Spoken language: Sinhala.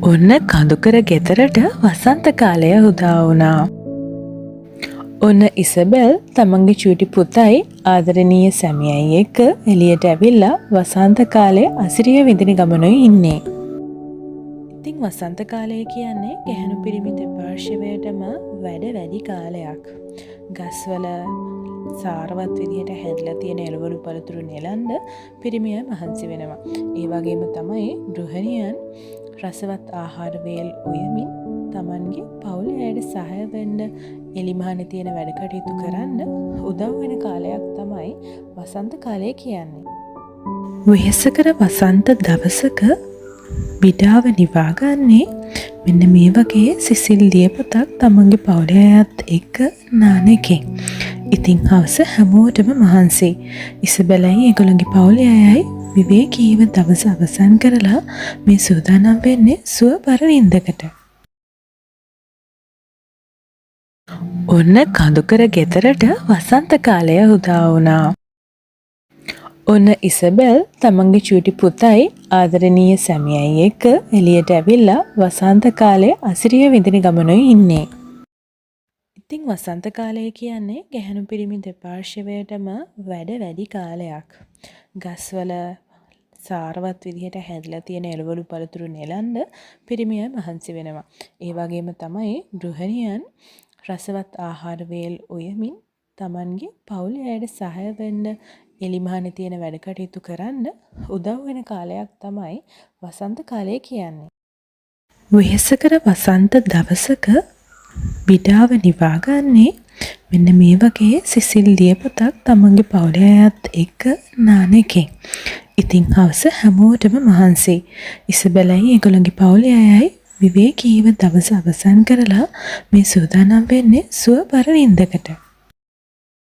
ඔන්න කඳුකර ගෙදරට වසන්ත කාලය උදා වුණා. ඔන්න ඉසබෙල් තමන්ගේ චූටි පුතයි ආදරණීය සැමියයි එක්ක එළියට ඇවිල්ලා වසන්ත කාලේ අසිරිය විඳින ගමනුයි ඉන්නේ. ඉතින් වසන්ත කාලය කියන්නේ ගැහැණු පිරිමි දෙපාර්ශ්වයටම වැඩි කාලයක්. ගස්වල සාරවත් විදිහට හැදලා තියෙන එළවලු පළතුරු නෙලන්න පිරිමිය මහන්සි වෙනවා. ඒ වගේම තමයි ගෘහණියන් රසවත් ආහාර වේල් උයමින් තමන්ගේ පවුලේ අයට සහාය වෙන්න එලිමහනේ තියෙන වැඩ කටයුතු කරන්න උදව් වෙන කාලයක් තමයි වසන්ත කාලය කියන්නේ. වෙහෙසකර වසන්ත දවසක විඩාව නිවාගන්නේ මෙන්න මේ වගේ සිසිල් ලියපොතක් තමන්ගේ පවුලේ අයත් එක්ක නාන එකෙන්. ඉතින් හවස හැමෝටම මහන්සි. ඉසබෙලයි ඒගොල්ලන්ගේ පවුලේ අයයි විවේකීව දවස අවසන් කරලා මේ සූදානම් වෙන්නේ සුවපර නින්දකට. ඔන්න කඳුකර ගෙදරට වසන්ත කාලය උදා වුණා. ඔන්න ඉසබෙල් තමන්ගේ චූටි පුතයි ආදරණීය සැමියයි එක්ක එළියට ඇවිල්ලා වසන්ත කාලේ අසිරිය විඳින ගමනුයි ඉන්නේ. ඉතින් වසන්ත කාලය කියන්නේ ගැහැණු පිරිමි දෙපාර්ශ්වයටම වැඩි කාලයක්. ගස්වල සාරවත් විදිහට හැදලා තියෙන එළවලු පළතුරු නෙලන්න පිරිමිය මහන්සි වෙනවා. ඒ වගේම තමයි ගෘහණියන් රසවත් ආහාර වේල් උයමින් තමන්ගේ පවුලේ අයට සහාය වෙන්න එලිමහනේ තියෙන වැඩ කටයුතු කරන්න උදව් වෙන කාලයක් තමයි වසන්ත කාලය කියන්නේ. වෙහෙසකර වසන්ත දවසක විඩාව නිවාගන්නේ මෙන්න මේ වගේ සිසිල් ලියපොතක් තමන්ගේ පවුලේ අයත් එක්ක නාන එකෙන්. ඉතින් හවස හැමෝටම මහන්සි. ඉසබෙලයි ඒගොල්ලන්ගේ පවුලේ අයයි විවේකීව දවස අවසන් කරලා මේ සූදානම් වෙන්නේ සුවපර නින්දකට.